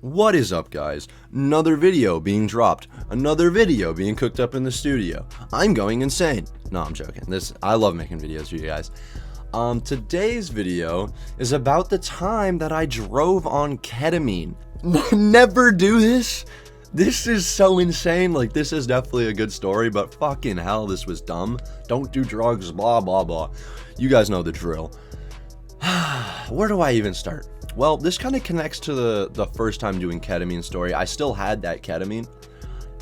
What is up, guys? Another video being dropped, another video being cooked up in the studio. I'm going insane. No, I'm joking. I love making videos for you guys. Today's video is about the time that I drove on ketamine. Never do this. This is so insane. Like, this is definitely a good story, but fucking hell, this was dumb. Don't do drugs, blah, blah, blah. You guys know the drill. Where do I even start? Well, this kind of connects to the first time doing ketamine story. I still had that ketamine.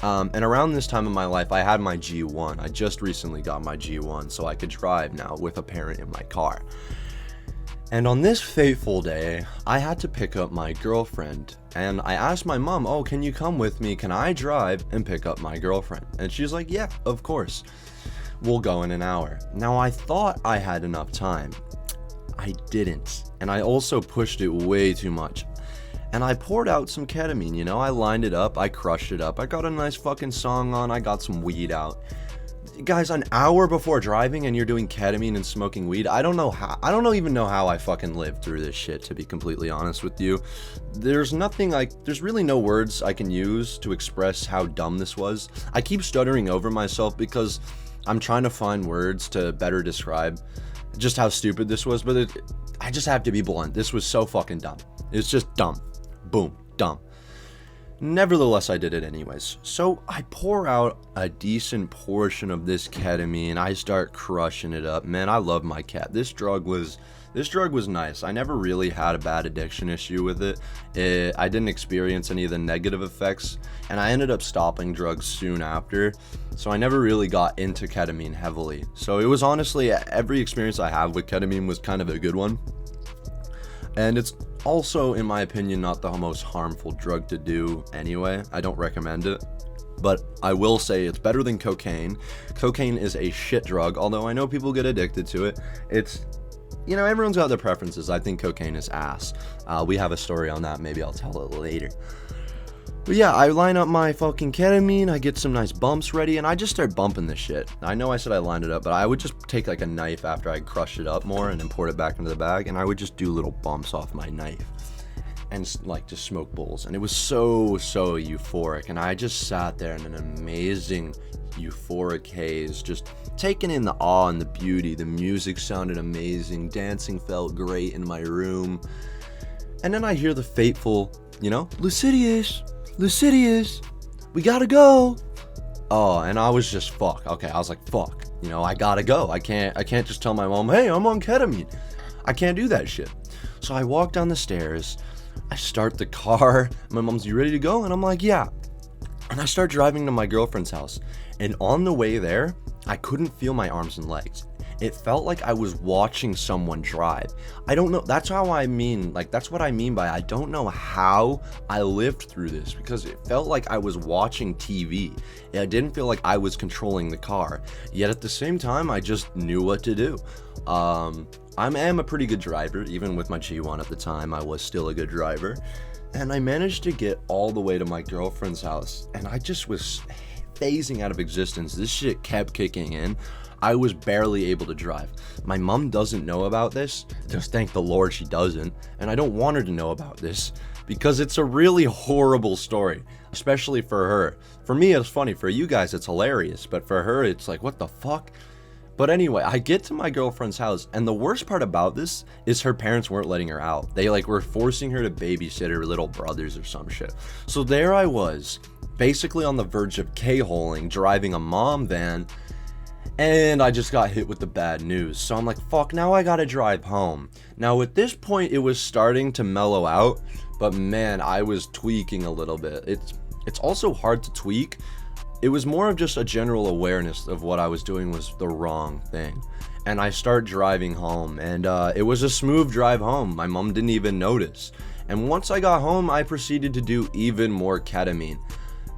And around this time in my life, I had my G1. I just recently got my G1, so I could drive now with a parent in my car. And on this fateful day, I had to pick up my girlfriend. And I asked my mom, oh, can you come with me? Can I drive and pick up my girlfriend? And she's like, yeah, of course. We'll go in an hour. Now, I thought I had enough time. I didn't. And I also pushed it way too much. And I poured out some ketamine, you know, I lined it up, I crushed it up, I got a nice fucking song on, I got some weed out. Guys, an hour before driving and you're doing ketamine and smoking weed, I don't even know how I fucking lived through this shit, to be completely honest with you. There's really no words I can use to express how dumb this was. I keep stuttering over myself because I'm trying to find words to better describe just how stupid this was, but I just have to be blunt. This was so fucking dumb. It's just dumb. Boom, dumb. Nevertheless, I did it anyways. So I pour out a decent portion of this ketamine. I start crushing it up. Man, I love my cat. This drug was nice. I never really had a bad addiction issue with it. I didn't experience any of the negative effects, and I ended up stopping drugs soon after. So I never really got into ketamine heavily. So it was honestly, every experience I have with ketamine was kind of a good one. And it's also, in my opinion, not the most harmful drug to do anyway. I don't recommend it. But I will say it's better than cocaine. Cocaine is a shit drug, although I know people get addicted to it. You know, everyone's got their preferences. I think cocaine is ass. We have a story on that. Maybe I'll tell it later. But yeah, I line up my fucking ketamine, I get some nice bumps ready, and I just start bumping this shit. I know I said I lined it up, but I would just take like a knife after I crushed it up more and then pour it back into the bag, and I would just do little bumps off my knife and like just smoke bowls. And it was so euphoric, and I just sat there in an amazing euphoric haze, just taking in the awe and the beauty. The music sounded amazing, dancing felt great in my room, and then I hear the fateful, you know, Lucidius, we gotta go. Oh, and I was just fuck. Okay, I was like, fuck. You know, I gotta go. I can't just tell my mom, hey, I'm on ketamine. I can't do that shit. So I walk down the stairs. I start the car. My mom's, you ready to go? And I'm like, yeah. And I start driving to my girlfriend's house. And on the way there, I couldn't feel my arms and legs. It felt like I was watching someone drive. I don't know. That's what I mean by I don't know how I lived through this, because it felt like I was watching TV. It didn't feel like I was controlling the car. Yet at the same time, I just knew what to do. I am a pretty good driver. Even with my G1 at the time, I was still a good driver. And I managed to get all the way to my girlfriend's house. And I just was phasing out of existence. This shit kept kicking in. I was barely able to drive. My mom doesn't know about this. Just thank the Lord she doesn't. And I don't want her to know about this because it's a really horrible story, especially for her. For me, it's funny. For you guys, it's hilarious. But for her, it's like, what the fuck? But anyway, I get to my girlfriend's house, and the worst part about this is her parents weren't letting her out. They were forcing her to babysit her little brothers or some shit. So there I was, basically on the verge of K-holing, driving a mom van, and I just got hit with the bad news. So I'm like, fuck, now I gotta drive home. Now at this point, it was starting to mellow out, but man, I was tweaking a little bit. It's also hard to tweak. It was more of just a general awareness of what I was doing was the wrong thing. And I start driving home, and it was a smooth drive home. My mom didn't even notice. And once I got home, I proceeded to do even more ketamine.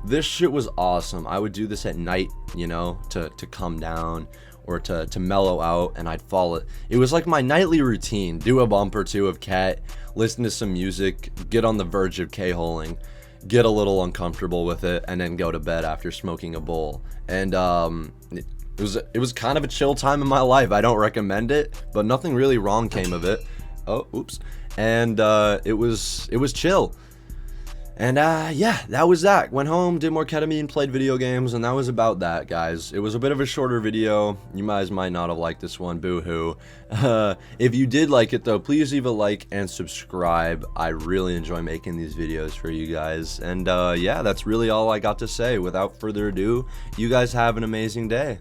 This shit was awesome. I would do this at night, you know, to come down or to mellow out, and I'd follow it. It was like my nightly routine. Do a bump or two of cat, listen to some music, get on the verge of K-holing, get a little uncomfortable with it, and then go to bed after smoking a bowl. And it was kind of a chill time in my life. I don't recommend it, but nothing really wrong came of it. Oh, oops. And it was chill. And yeah, that was that. Went home, did more ketamine, played video games, and that was about that, guys. It was a bit of a shorter video. You guys might not have liked this one, boo-hoo. If you did like it though, please leave a like and subscribe. I really enjoy making these videos for you guys. And yeah, that's really all I got to say. Without further ado, you guys have an amazing day.